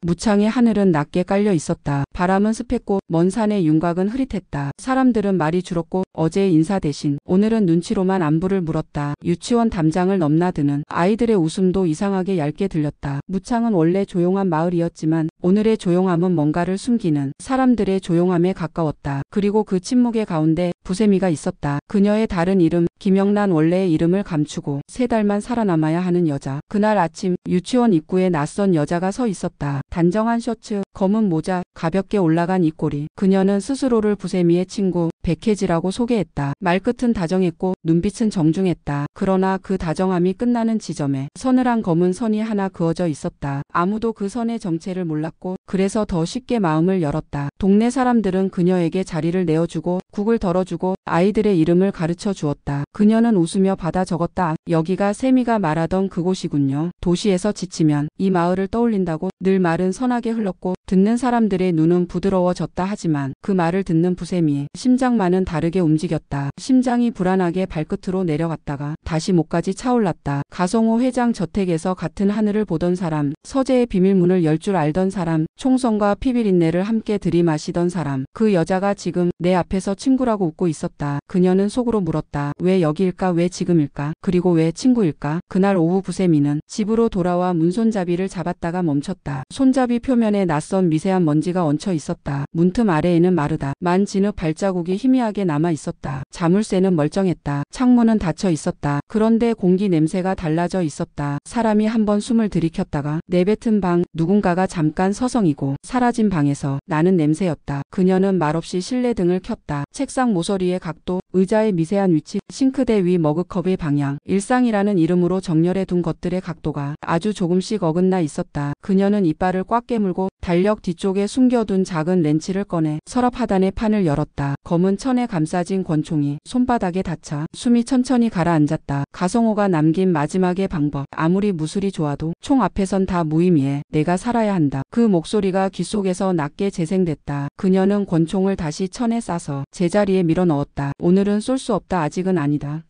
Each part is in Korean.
무창의 하늘은 낮게 깔려 있었다. 바람은 습했고 먼 산의 윤곽은 흐릿했다. 사람들은 말이 줄었고 어제의 인사 대신 오늘은 눈치로만 안부를 물었다. 유치원 담장을 넘나드는 아이들의 웃음도 이상하게 얇게 들렸다. 무창은 원래 조용한 마을이었지만 오늘의 조용함은 뭔가를 숨기는 사람들의 조용함에 가까웠다. 그리고 그 침묵의 가운데 부세미가 있었다. 그녀의 다른 이름 김영란, 원래의 이름을 감추고 3달만 살아남아야 하는 여자. 그날 아침 유치원 입구에 낯선 여자가 서 있었다. 단정한 셔츠, 검은 모자, 가볍게 올라간 입꼬리. 그녀는 스스로를 부세미의 친구 백혜지라고 소개했다. 말끝은 다정했고 눈빛은 정중했다. 그러나 그 다정함이 끝나는 지점에 서늘한 검은 선이 하나 그어져 있었다. 아무도 그 선의 정체를 몰랐고 그래서 더 쉽게 마음을 열었다. 동네 사람들은 그녀에게 자리를 내어주고 국을 덜어주고 아이들의 이름을 가르쳐 주었다. 그녀는 웃으며 받아 적었다. 여기가 세미가 말하던 그곳이군요. 도시에서 지치면 이 마을을 떠올린다고. 늘 말은 선하게 흘렀고 듣는 사람들의 눈은 부드러워졌다. 하지만 그 말을 듣는 부세미의 심장만은 다르게 움직였다. 심장이 불안하게 발끝으로 내려갔다가 다시 목까지 차올랐다. 가성호 회장 저택에서 같은 하늘을 보던 사람, 서재의 비밀문을 열 줄 알던 사람, 총선과 피비린내를 함께 들이마시던 사람. 그 여자가 지금 내 앞에서 친구라고 웃고 있었다. 그녀는 속으로 물었다. 왜 여기일까? 왜 지금일까? 그리고 왜 친구일까? 그날 오후 부세미는 집으로 돌아와 문손잡이를 잡았다가 멈췄다. 손잡이 표면에 낯선 미세한 먼지가 얹혀 있었다. 문틈 아래에는 마르다 만 진흙 발자국이 희미하게 남아 있었다. 자물쇠는 멀쩡했다. 창문은 닫혀 있었다. 그런데 공기 냄새가 달라져 있었다. 사람이 한번 숨을 들이켰다가 내뱉은 방, 누군가가 잠깐 서성이고 사라진 방에서 나는 냄새였다. 그녀는 말없이 실내등을 켰다. 책상 모서리의 각도, 의자의 미세한 위치, 싱크대 위 머그컵의 방향, 일상이라는 이름으로 정렬해 둔 것들의 각도가 아주 조금씩 어긋나 있었다. 그녀는 이빨을 꽉 깨물고 달력 뒤쪽에 숨겨둔 작은 렌치를 꺼내 서랍 하단의 판을 열었다. 검은 천에 감싸진 권총이 손바닥에 닿자 숨이 천천히 가라앉았다. 가성호가 남긴 마지막의 방법. 아무리 무술이 좋아도 총 앞에선 다 무의미해. 내가 살아야 한다. 그 목소리가 귓속에서 낮게 재생됐다. 그녀는 권총을 다시 천에 싸서 제자리에 밀어 넣었다. 오늘은 쏠 수 없다. 아직은 아니다.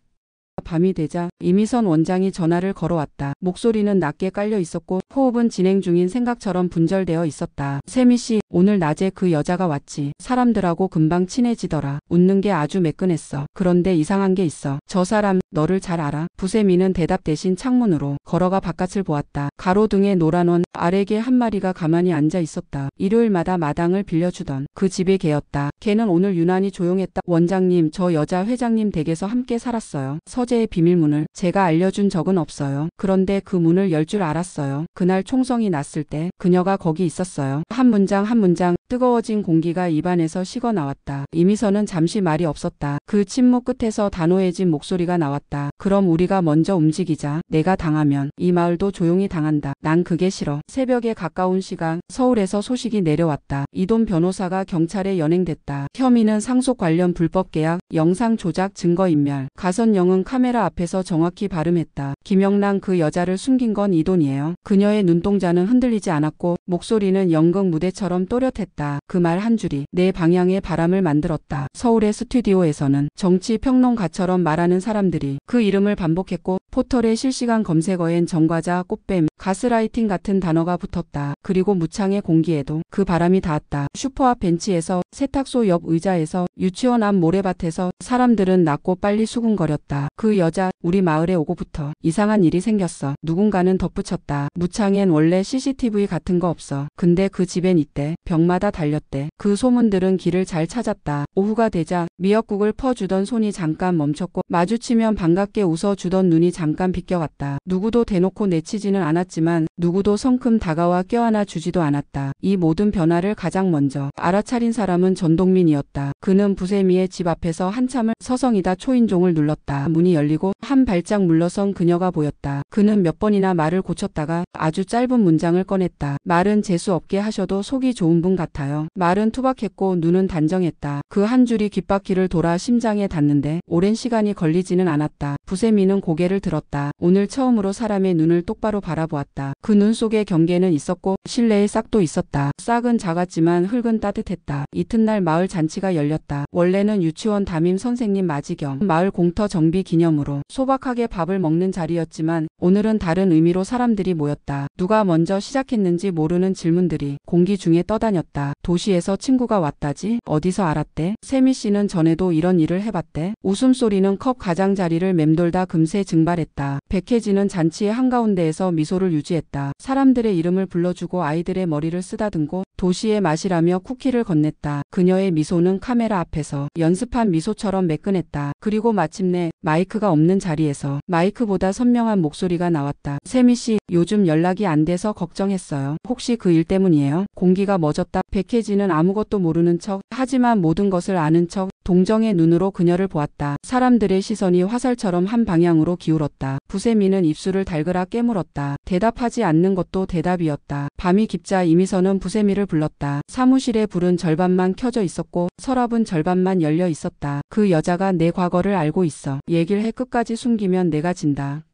밤이 되자 이미선 원장이 전화를 걸어왔다. 목소리는 낮게 깔려 있었고 호흡은 진행 중인 생각처럼 분절되어 있었다. 세미씨, 오늘 낮에 그 여자가 왔지. 사람들하고 금방 친해지더라. 웃는 게 아주 매끈했어. 그런데 이상한 게 있어. 저 사람 너를 잘 알아? 부세미는 대답 대신 창문으로 걸어가 바깥을 보았다. 가로등에 노란 원 아래개 한 마리가 가만히 앉아 있었다. 일요일마다 마당을 빌려주던 그 집의 개였다. 개는 오늘 유난히 조용했다. 원장님, 저 여자 회장님 댁에서 함께 살았어요. 서재의 비밀문을 제가 알려준 적은 없어요. 그런데 그 문을 열 줄 알았어요. 그날 총성이 났을 때 그녀가 거기 있었어요. 한 문장 한 문장 뜨거워진 공기가 입안에서 식어 나왔다. 이미선은 잠시 말이 없었다. 그 침묵 끝에서 단호해진 목소리가 나왔다. 그럼 우리가 먼저 움직이자. 내가 당하면 이 마을도 조용히 당한다. 난 그게 싫어. 새벽에 가까운 시간 서울에서 소식이 내려왔다. 이돈 변호사가 경찰에 연행됐다. 혐의는 상속 관련 불법 계약, 영상 조작, 증거인멸. 가선영은 카메라 앞에서 정확히 발음했다. 김영란, 그 여자를 숨긴 건 이돈이에요. 그녀의 눈동자는 흔들리지 않았고 목소리는 연극 무대처럼 또렷했다. 그 말 한 줄이 내 방향에 바람을 만들었다. 서울의 스튜디오에서는 정치 평론가처럼 말하는 사람들이 그 이름을 반복했고 포털의 실시간 검색어엔 정과자, 꽃뱀, 가스라이팅 같은 단어가 붙었다. 그리고 무창의 공기에도 그 바람이 닿았다. 슈퍼 앞 벤치에서, 세탁소 옆 의자에서, 유치원 앞 모래밭에서 사람들은 낮고 빨리 수군거렸다. 그 여자, 우리 마을에 오고부터 이상한 일이 생겼어. 누군가는 덧붙였다. 무창엔 원래 CCTV 같은 거 없어. 근데 그 집엔 있대. 벽마다 달렸대. 그 소문들은 길을 잘 찾았다. 오후가 되자 미역국을 퍼주던 손이 잠깐 멈췄고 마주치면 반갑게 웃어주던 눈이 잠깐 비껴갔다. 누구도 대놓고 내치지는 않았지만 누구도 성큼 다가와 껴안아 주지도 않았다. 이 모든 변화를 가장 먼저 알아차린 사람은 전동민이었다. 그는 부세미의 집 앞에서 한참을 서성이다 초인종을 눌렀다. 문이 열리고 한 발짝 물러선 그녀가 보였다. 그는 몇 번이나 말을 고쳤다가 아주 짧은 문장을 꺼냈다. 말은 재수 없게 하셔도 속이 좋은 분 같아요. 말은 투박했고 눈은 단정했다. 그 한 줄이 귓바퀴를 돌아 심장에 닿는데 오랜 시간이 걸리지는 않았다. 부세미는 고개를 들었다. 오늘 처음으로 사람의 눈을 똑바로 바라보았다. 그 눈 속에 경계는 있었고 신뢰의 싹도 있었다. 싹은 작았지만 흙은 따뜻했다. 이튿날 마을 잔치가 열렸다. 원래는 유치원 담임 선생님 맞이 겸 마을 공터 정비 기념으로 소박하게 밥을 먹는 자리였지만 오늘은 다른 의미로 사람들이 모였다. 누가 먼저 시작했는지 모르는 질문들이 공기 중에 떠다녔다. 도시에서 친구가 왔다지? 어디서 알았대? 세미 씨는 전에도 이런 일을 해봤대? 웃음소리는 컵 가장자리를 맴돌다 금세 증발했다. 백혜진은 잔치의 한가운데에서 미소를 유지했다. 사람들의 이름을 불러주고 아이들의 머리를 쓰다듬고 도시의 맛이라며 쿠키를 건넸다. 그녀의 미소는 카메라 앞에서 연습한 미소처럼 매끈했다. 그리고 마침내 마이크가 없는 자리에서 마이크보다 선명한 목소리가 나왔다. 세미 씨, 요즘 연락이 안 돼서 걱정했어요. 혹시 그 일 때문이에요? 공기가 멎었다. 백혜진은 아무것도 모르는 척, 하지만 모든 것을 아는 척 동정의 눈으로 그녀를 보았다. 사람들의 시선이 화살처럼 한 방향으로 기울었다. 부세미는 입술을 달그라 깨물었다. 대답하지 않는 것도 대답이었다. 밤이 깊자 이미선은 부세미를 불렀다. 사무실의 불은 절반만 켜져 있었고 서랍은 절반만 열려 있었다. 그 여자가 내 과거를 알고 있어. 얘기를 해 끝까지 숨기면 내가 진다.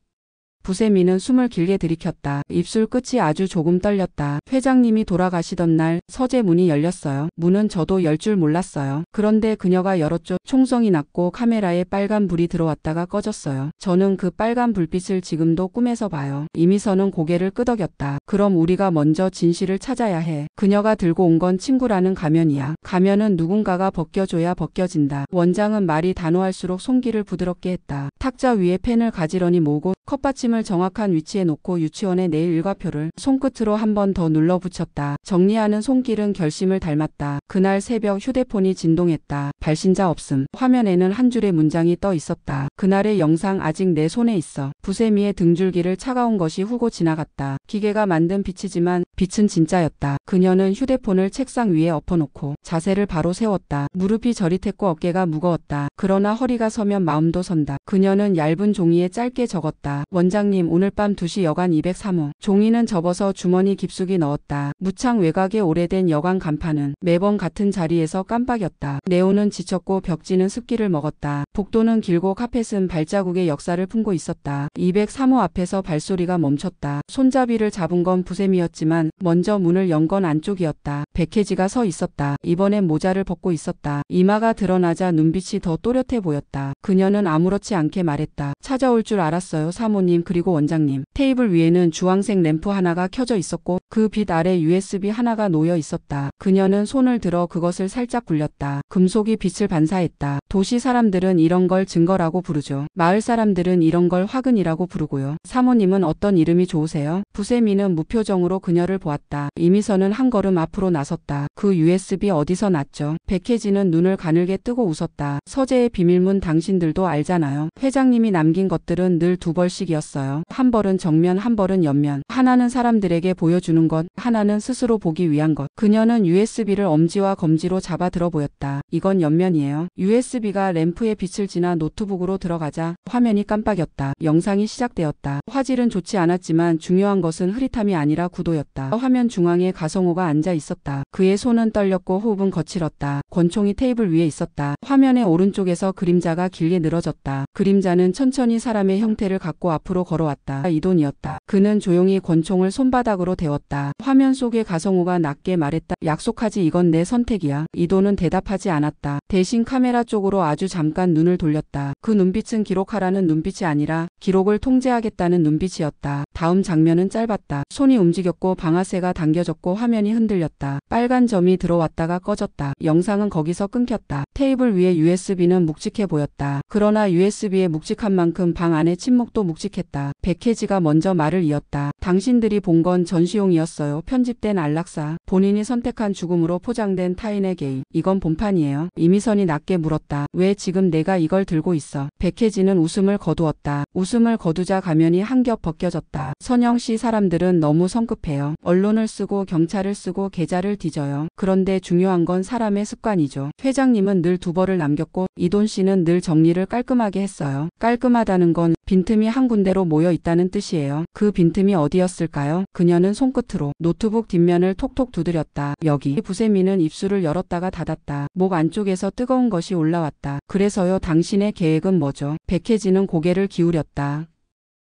부세미는 숨을 길게 들이켰다. 입술 끝이 아주 조금 떨렸다. 회장님이 돌아가시던 날 서재 문이 열렸어요. 문은 저도 열 줄 몰랐어요. 그런데 그녀가 열었죠. 총성이 났고 카메라에 빨간 불이 들어왔다가 꺼졌어요. 저는 그 빨간 불빛을 지금도 꿈에서 봐요. 이미선은 고개를 끄덕였다. 그럼 우리가 먼저 진실을 찾아야 해. 그녀가 들고 온 건 친구라는 가면이야. 가면은 누군가가 벗겨줘야 벗겨진다. 원장은 말이 단호할수록 손길을 부드럽게 했다. 탁자 위에 펜을 가지런히 모으고 컵받침을 정확한 위치에 놓고 유치원의 내일 일과표를 손끝으로 한 번 더 눌러붙였다. 정리하는 손길은 결심을 닮았다. 그날 새벽 휴대폰이 진동했다. 발신자 없음. 화면에는 한 줄의 문장이 떠 있었다. 그날의 영상 아직 내 손에 있어. 부세미의 등줄기를 차가운 것이 후고 지나갔다. 기계가 만든 빛이지만 빛은 진짜였다. 그녀는 휴대폰을 책상 위에 엎어놓고 자세를 바로 세웠다. 무릎이 저릿했고 어깨가 무거웠다. 그러나 허리가 서면 마음도 선다. 그녀는 얇은 종이에 짧게 적었다. 원장님, 오늘 밤 2시 여관 203호. 종이는 접어서 주머니 깊숙이 넣었다. 무창 외곽의 오래된 여관 간판은 매번 같은 자리에서 깜빡였다. 네온은 지쳤고 벽지는 습기를 먹었다. 복도는 길고 카펫은 발자국의 역사를 품고 있었다. 203호 앞에서 발소리가 멈췄다. 손잡이를 잡은 건 부세미였지만 먼저 문을 연 건 안쪽이었다. 백혜지가 서 있었다. 이번엔 모자를 벗고 있었다. 이마가 드러나자 눈빛이 더 또렷해 보였다. 그녀는 아무렇지 않게 말했다. 찾아올 줄 알았어요, 사모님. 그리고 원장님. 테이블 위에는 주황색 램프 하나가 켜져 있었고 그 빛 아래 USB 하나가 놓여 있었다. 그녀는 손을 들어 그것을 살짝 굴렸다. 금속이 빛을 반사했다. 도시 사람들은 이런 걸 증거라고 부르죠. 마을 사람들은 이런 걸 화근이라고 부르고요. 사모님은 어떤 이름이 좋으세요? 부세미는 무표정으로 그녀를 보았다. 이미선은 한 걸음 앞으로 나섰다. 그 USB 어디서 났죠? 백혜진은 눈을 가늘게 뜨고 웃었다. 서재의 비밀문 당신들도 알잖아요. 회장님이 남긴 것들은 늘 2벌씩이었어요. 한 벌은 정면, 한 벌은 옆면. 하나는 사람들에게 보여주는 것, 하나는 스스로 보기 위한 것. 그녀는 USB를 엄지와 검지로 잡아 들어 보였다. 이건 옆면이에요. USB가 램프의 빛을 지나 노트북으로 들어가자 화면이 깜빡였다. 영상이 시작되었다. 화질은 좋지 않았지만 중요한 것은 흐릿함이 아니라 구도였다. 화면 중앙에 가성호가 앉아 있었다. 그의 손은 떨렸고 호흡은 거칠었다. 권총이 테이블 위에 있었다. 화면의 오른쪽에서 그림자가 길게 늘어졌다. 그림자는 천천히 사람의 형태를 갖고 앞으로 걸어왔다. 이돈이었다. 그는 조용히 권총을 손바닥으로 대웠다. 화면 속의 가성호가 낮게 말했다. 약속하지, 이건 내 선택이야. 이돈은 대답하지 않았다. 대신 카메라 쪽으로 아주 잠깐 눈을 돌렸다. 그 눈빛은 기록하라는 눈빛이 아니라 기록을 통제하겠다는 눈빛이었다. 다음 장면은 짧았다. 손이 움직였고 방아쇠가 당겨졌고 화면이 흔들렸다. 빨간 점이 들어왔다가 꺼졌다. 영상은 거기서 끊겼다. 테이블 위에 USB는 묵직해 보였다. 그러나 USB의 묵직한 만큼 방 안의 침묵도 묵직했다. 백혜지가 먼저 말을 이었다. 당신들이 본 건 전시용이었어요. 편집된 안락사. 본인이 선택한 죽음으로 포장된 타인의 개인. 이건 본판이에요. 이미선이 낮게 물었다. 왜 지금 내가 이걸 들고 있어? 백혜지는 웃음을 거두었다. 웃음을 거두자 가면이 한 겹 벗겨졌다. 선영씨, 사람들은 너무 성급해요. 언론을 쓰고 경찰을 쓰고 계좌를 뒤져요. 그런데 중요한 건 사람의 습관이죠. 회장님은 늘 2벌을 남겼고 이돈 씨는 늘 정리를 깔끔하게 했어요. 깔끔하다는 건 빈틈이 한 군데로 모여 있다는 뜻이에요. 그 빈틈이 어디였을까요? 그녀는 손끝으로 노트북 뒷면을 톡톡 두드렸다. 여기. 부세미는 입술을 열었다가 닫았다. 목 안쪽에서 뜨거운 것이 올라왔다. 그래서요, 당신의 계획은 뭐죠? 백혜진은 고개를 기울였다.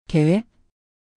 계획?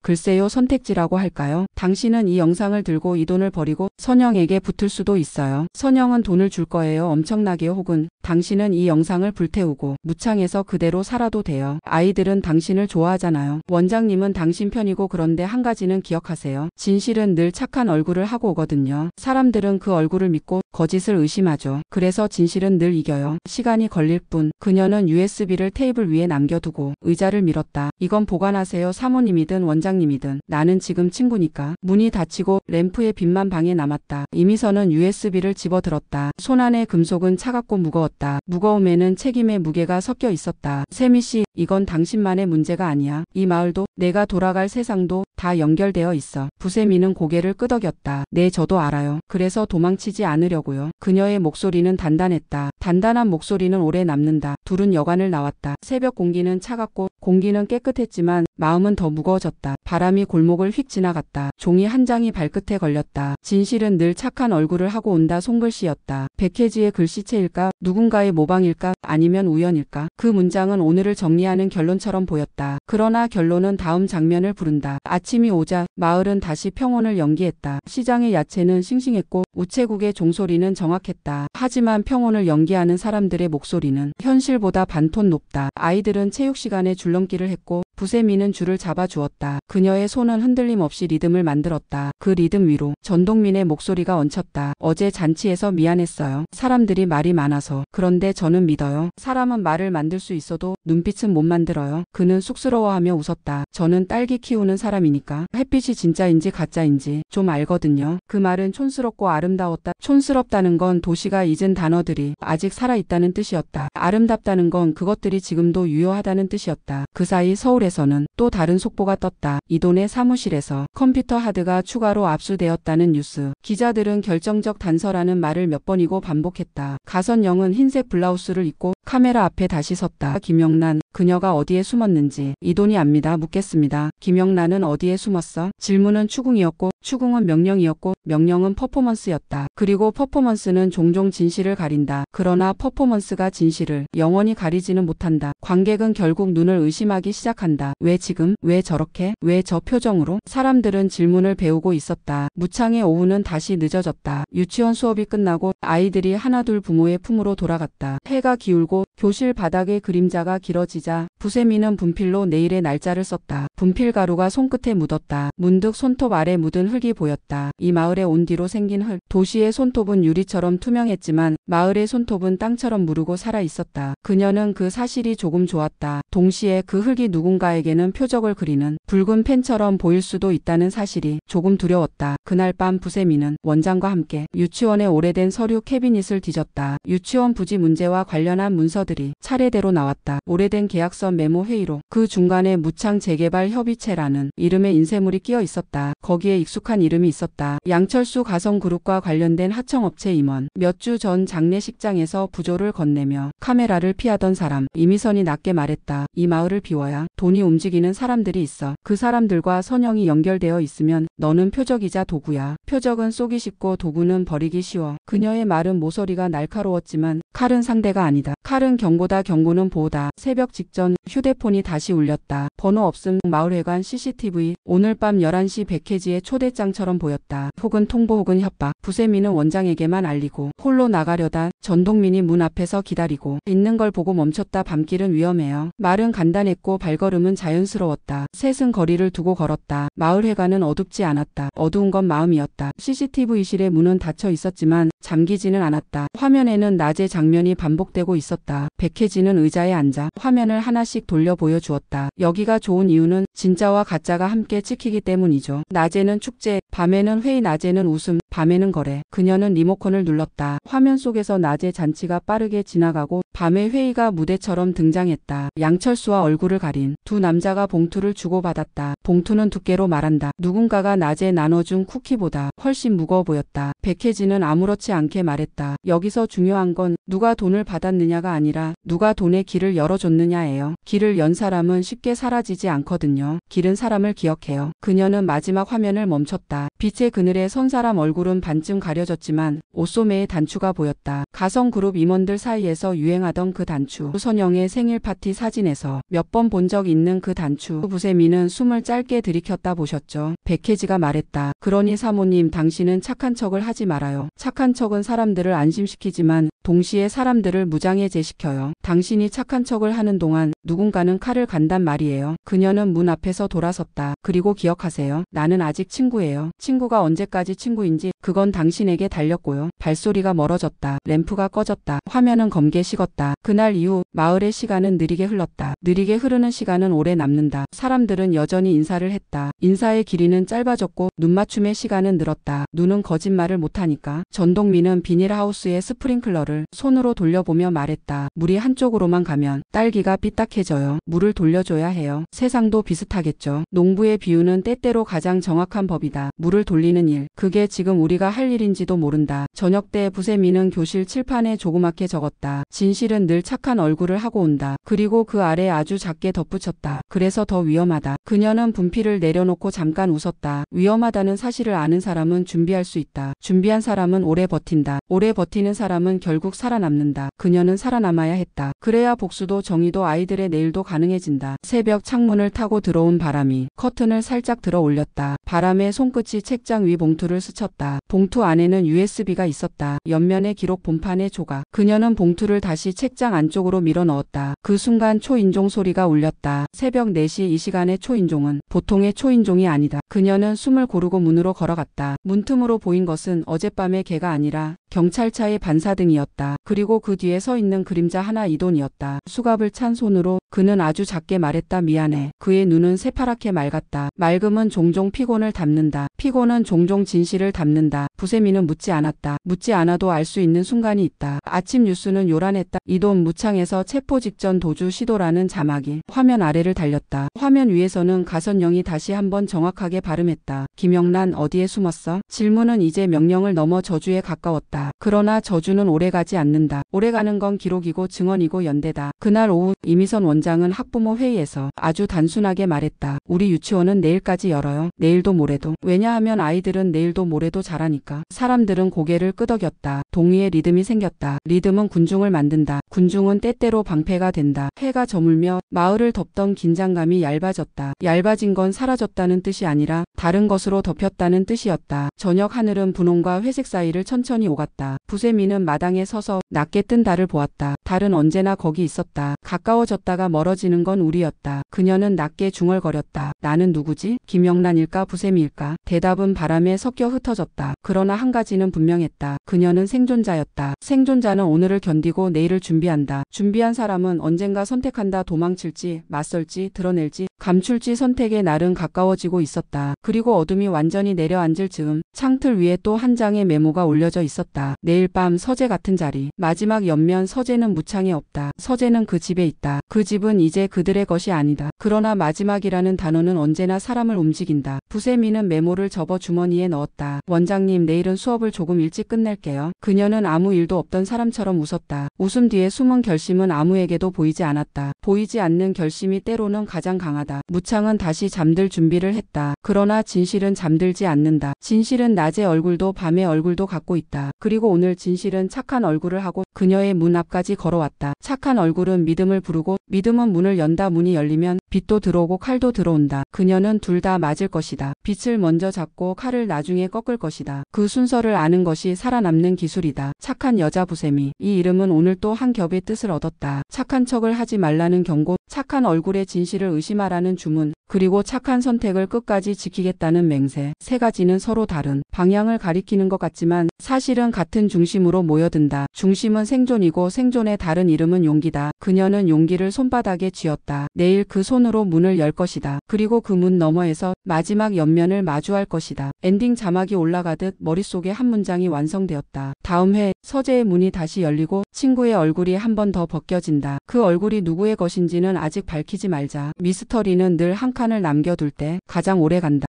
글쎄요, 선택지라고 할까요? 당신은 이 영상을 들고 이 돈을 버리고 선영에게 붙을 수도 있어요. 선영은 돈을 줄 거예요. 엄청나게. 혹은 당신은 이 영상을 불태우고 무창에서 그대로 살아도 돼요. 아이들은 당신을 좋아하잖아요. 원장님은 당신 편이고. 그런데 한 가지는 기억하세요. 진실은 늘 착한 얼굴을 하고 오거든요. 사람들은 그 얼굴을 믿고 거짓을 의심하죠. 그래서 진실은 늘 이겨요. 시간이 걸릴 뿐. 그녀는 USB를 테이블 위에 남겨두고 의자를 밀었다. 이건 보관하세요. 사모님이든 원장님이든. 나는 지금 친구니까. 문이 닫히고 램프의 빛만 방에 남았다. 이미선은 USB를 집어들었다. 손안의 금속은 차갑고 무거웠다. 무거움에는 책임의 무게가 섞여 있었다. 세미씨, 이건 당신만의 문제가 아니야. 이 마을도, 내가 돌아갈 세상도 다 연결되어 있어. 부세미는 고개를 끄덕였다. 네, 저도 알아요. 그래서 도망치지 않으려고요. 그녀의 목소리는 단단했다. 단단한 목소리는 오래 남는다. 둘은 여관을 나왔다. 새벽 공기는 차갑고 공기는 깨끗했지만 마음은 더 무거워졌다. 바람이 골목을 휙 지나갔다. 종이 한 장이 발끝에 걸렸다. 진실은 늘 착한 얼굴을 하고 온다. 손글씨였다. 백혜지의 글씨체일까? 누군가의 모방일까? 아니면 우연일까? 그 문장은 오늘을 정리하는 결론처럼 보였다. 그러나 결론은 다음 장면을 부른다. 아침이 오자 마을은 다시 평온을 연기했다. 시장의 야채는 싱싱했고 우체국의 종소리는 정확했다. 하지만 평온을 연기하는 사람들의 목소리는 현실보다 반톤 높다. 아이들은 체육 시간에 줄넘기를 했고 부세미는 줄을 잡아주었다. 그녀의 손은 흔들림 없이 리듬을 만들었다. 그 리듬 위로 전동민의 목소리가 얹혔다. 어제 잔치에서 미안했어요. 사람들이 말이 많아서. 그런데 저는 믿어요. 사람은 말을 만들 수 있어도 눈빛은 못 만들어요. 그는 쑥스러워하며 웃었다. 저는 딸기 키우는 사람이니까 햇빛이 진짜인지 가짜인지 좀 알거든요. 그 말은 촌스럽고 아름다웠다. 촌스럽다는 건 도시가 잊은 단어들이 아직 살아있다는 뜻이었다. 아름답다는 건 그것들이 지금도 유효하다는 뜻이었다. 그 사이 서울에서는 또 다른 속보가 떴다. 이돈의 사무실에서 컴퓨터 하드가 추가로 압수되었다는 뉴스. 기자들은 결정적 단서라는 말을 몇 번이고 반복했다. 가선영은 흰색 블라우스를 입고 카메라 앞에 다시 섰다. 김영란, 그녀가 어디에 숨었는지 이돈이 압니다. 묻겠습니다. 김영란은 어디에 숨었어? 질문은 추궁이었고 추궁은 명령이었고 명령은 퍼포먼스였다. 그리고 퍼포먼스는 종종 진실을 가린다. 그러나 퍼포먼스가 진실을 영원히 가리지는 못한다. 관객은 결국 눈을 의심하기 시작한다. 왜 지금? 왜 저렇게? 왜 저 표정으로? 사람들은 질문을 배우고 있었다. 무창의 오후는 다시 늦어졌다. 유치원 수업이 끝나고 아이들이 하나둘 부모의 품으로 돌아갔다. 해가 기울고 교실 바닥의 그림자가 길어지자 부세미는 분필로 내일의 날짜를 썼다. 분필 가루가 손끝에 묻었다. 문득 손톱 아래 묻은 흙이 보였다. 이 마을에 온 뒤로 생긴 흙. 도시의 손톱은 유리처럼 투명했지만 마을의 손톱은 땅처럼 무르고 살아 있었다. 그녀는 그 사실이 조금 좋았다. 동시에 그 흙이 누군가에게는 표적을 그리는 붉은 펜처럼 보일 수도 있다는 사실이 조금 두려웠다. 그날 밤 부세미는 원장과 함께 유치원의 오래된 서류 캐비닛을 뒤졌다. 유치원 부지 문제와 관련한 문서들이 차례대로 나왔다. 오래된 계약서 메모 회의로 그 중간에 무창 재개발 협의체라는 이름의 인쇄물이 끼어 있었다. 거기에 익숙한 이름이 있었다. 양철수 가성그룹과 관련된 하청업체 임원. 몇 주 전 장례식장에서 부조를 건네며 카메라를 피하던 사람. 이미선이 낮게 말했다. 이 마을을 비워야 돈이 움직이는 사람들이 있어. 그 사람들과 선영이 연결되어 있으면 너는 표적이자 도구야. 표적은 쏘기 쉽고 도구는 버리기 쉬워. 그녀의 말은 모서리가 날카로웠지만 칼은 상대가 아니다. 칼은 경고다. 경고는 보호다. 새벽 직전 휴대폰이 다시 울렸다. 번호 없음. 마을회관 CCTV. 오늘 밤 11시 백혜지의 초대장처럼 보였다. 혹은 통보 혹은 협박. 부세미는 원장에게만 알리고 홀로 나가려다 전동민이 문 앞에서 기다리고 있는 걸 보고 멈췄다. 밤길은 위험해요. 말은 간단했고 발걸음은 자연스러웠다. 셋은 거리를 두고 걸었다. 마을회관은 어둡지 않았다. 어두운 건 마음이었다. CCTV실의 문은 닫혀 있었지만 잠기지는 않았다. 화면에는 낮의 장면이 반복되고 있었다. 백혜지는 의자에 앉아 화면을 하나씩 돌려 보여주었다. 여기가 좋은 이유는 진짜와 가짜가 함께 찍히기 때문이죠. 낮에는 축제, 밤에는 회의, 낮에는 웃음, 밤에는 거래. 그녀는 리모컨을 눌렀다. 화면 속에서 낮의 잔치가 빠르게 지나가고 밤의 회의가 무대처럼 등장했다. 양철수와 얼굴을 가린 두 남자가 봉투를 주고받았다. 봉투는 두께로 말한다. 누군가가 낮에 나눠준 쿠키보다 훨씬 무거워 보였다. 백혜지는 아무렇지 않게 말했다. 여기서 중요한 건 누가 돈을 받았느냐가 아니라 누가 돈의 길을 열어줬느냐예요. 길을 연 사람은 쉽게 사라지지 않거든요. 길은 사람을 기억해요. 그녀는 마지막 화면을 멈췄다. 빛의 그늘에 선 사람 얼굴은 반쯤 가려졌지만 옷소매의 단추가 보였다. 가성그룹 임원들 사이에서 유행하던 그 단추. 선영의 생일 파티 사진에서 몇 번 본 적 있는 그 단추. 부세미는 숨을 짧게 들이켰다. 보셨죠? 백혜지가 말했다. 그러니 사모님, 당신은 착한 척을 하지 말아요. 착한 척은 사람들을 안심시키지만 동시에 사람들을 무장해제시켜요. 당신이 착한 척을 하는 동안 누군가는 칼을 간단 말이에요. 그녀는 문 앞에서 돌아섰다. 그리고 기억하세요. 나는 아직 친구예요. 친구가 언제까지 친구인지 그건 당신에게 달렸고요. 발소리가 멀어졌다. 램프가 꺼졌다. 화면은 검게 식었다. 그날 이후 마을의 시간은 느리게 흘렀다. 느리게 흐르는 시간은 오래 남는다. 사람들은 여전히 인사를 했다. 인사의 길이는 짧아졌고 눈맞춤의 시간은 늘었다. 눈은 거짓말을 못하니까. 전동민은 비닐하우스의 스프링클러를 손으로 돌려보며 말했다. 물이 한쪽으로만 가면 딸기가 삐딱해져요. 물을 돌려줘야 해요. 세상도 비슷하겠죠. 농부의 비유는 때때로 가장 정확한 법이다. 물을 돌리는 일. 그게 지금 우리가 할 일인지도 모른다. 저녁 때 부세미는 교실 칠판에 조그맣게 적었다. 진실은 늘 착한 얼굴을 하고 온다. 그리고 그 아래 아주 작게 덧붙였다. 그래서 더 위험하다. 그녀는 분필을 내려놓고 잠깐 웃었다. 위험하다는 사실을 아는 사람은 준비할 수 있다. 준비한 사람은 오래 버틴다. 오래 버티는 사람은 결국 살아남는다. 그녀는 살아남아야 했다. 그래야 복수도 정의도 아이들의 내일도 가능해진다. 새벽 창문을 타고 들어온 바람이 커튼을 살짝 들어 올렸다. 바람에 손끝이 책장 위 봉투를 스쳤다. 봉투 안에는 USB가 있었다. 옆면에 기록, 본판의 조각. 그녀는 봉투를 다시 책장 안쪽으로 밀어 넣었다. 그 순간 초인종 소리가 울렸다. 새벽 4시. 이 시간의 초인종은 보통의 초인종이 아니다. 그녀는 숨을 고르고 문으로 걸어갔다. 문틈으로 보인 것은 어젯밤의 개가 아니라 경찰차의 반사등이었다. 그리고 그 뒤에 서 있는 그림자 하나, 이돈이었다. 수갑을 찬 손으로 그는 아주 작게 말했다. 미안해. 그의 눈은 새파랗게 맑았다. 맑음은 종종 피곤을 담는다. 피곤은 종종 진실을 담는다. 부세미는 묻지 않았다. 묻지 않아도 알 수 있는 순간이 있다. 아침 뉴스는 요란했다. 이돈 무창에서 체포 직전 도주 시도라는 자막이 화면 아래를 달렸다. 화면 위에서는 가선영이 다시 한번 정확하게 발음했다. 김영란, 어디에 숨었어? 질문은 이제 명령을 넘어 저주에 가까웠다. 그러나 저주는 오래가지 않는다. 오래가는 건 기록이고 증언이고 연대다. 그날 오후 이미선 원장은 학부모 회의에서 아주 단순하게 말했다. 우리 유치원은 내일까지 열어요. 내일도 모레도. 왜냐하면 아이들은 내일도 모레도 자라니까. 사람들은 고개를 끄덕였다. 동의의 리듬이 생겼다. 리듬은 군중을 만든다. 군중은 때때로 방패가 된다. 해가 저물며 마을을 덮던 긴장감이 얇아졌다. 얇아진 건 사라졌다는 뜻이 아니라 다른 것으로 덮였다는 뜻이었다. 저녁 하늘은 분홍과 회색 사이를 천천히 오갔다. 부세미는 마당에 서서 낮게 뜬 달을 보았다. 달은 언제나 거기 있었다. 가까워졌다가 멀어지는 건 우리였다. 그녀는 낮게 중얼거렸다. 나는 누구지? 김영란일까? 부세미일까? 대답은 바람에 섞여 흩어졌다. 그러나 한 가지는 분명했다. 그녀는 생존자였다. 생존자는 오늘을 견디고 내일을 준비한다. 준비한 사람은 언젠가 선택한다. 도망칠지, 맞설지, 드러낼지, 감출지. 선택의 날은 가까워지고 있었다. 그리고 어둠이 완전히 내려앉을 즈음 창틀 위에 또 한 장의 메모가 올려져 있었다. 내일 밤 서재 같은 자리. 마지막 옆면. 서재는 무창에 없다. 서재는 그 집에 있다. 그 집은 이제 그들의 것이 아니다. 그러나 마지막이라는 단어는 언제나 사람을 움직인다. 부세미는 메모를 접어 주머니에 넣었다. 원장님, 내일은 수업을 조금 일찍 끝낼게요. 그녀는 아무 일도 없던 사람처럼 웃었다. 웃음 뒤에 숨은 결심은 아무에게도 보이지 않았다. 보이지 않는 결심이 때로는 가장 강하다. 무창은 다시 잠들 준비를 했다. 그러나 진실은 잠들지 않는다. 진실은 낮의 얼굴도 밤의 얼굴도 갖고 있다. 그리고 오늘 진실은 착한 얼굴을 하고 그녀의 문 앞까지 걸어왔다. 착한 얼굴은 믿음을 부르고 믿음은 문을 연다. 문이 열리면 빛도 들어오고 칼도 들어온다. 그녀는 둘 다 맞을 것이다. 빛을 먼저 잡고 칼을 나중에 꺾을 것이다. 그 순서를 아는 것이 살아남는 기술이다. 착한 여자 부세미. 이 이름은 오늘 또 한 겹의 뜻을 얻었다. 착한 척을 하지 말라는 경고, 착한 얼굴의 진실을 의심하라는 주문, 그리고 착한 선택을 끝까지 지키겠다는 맹세. 세 가지는 서로 다른 방향을 가리키는 것 같지만 사실은 같은 중심으로 모여든다. 중심은 생존이고 생존의 다른 이름은 용기다. 그녀는 용기를 손바닥에 쥐었다. 내일 그 손으로 문을 열 것이다. 그리고 그 문 너머에서 마지막 옆면을 마주할 것이다. 엔딩 자막이 올라가듯 머릿속에 한 문장이 완성되었다. 다음 회 서재의 문이 다시 열리고 친구의 얼굴이 한 번 더 벗겨진다. 그 얼굴이 누구의 것인지는 아직 밝히지 말자. 미스터리는 늘 한 칸을 남겨둘 때 가장 오래 간다.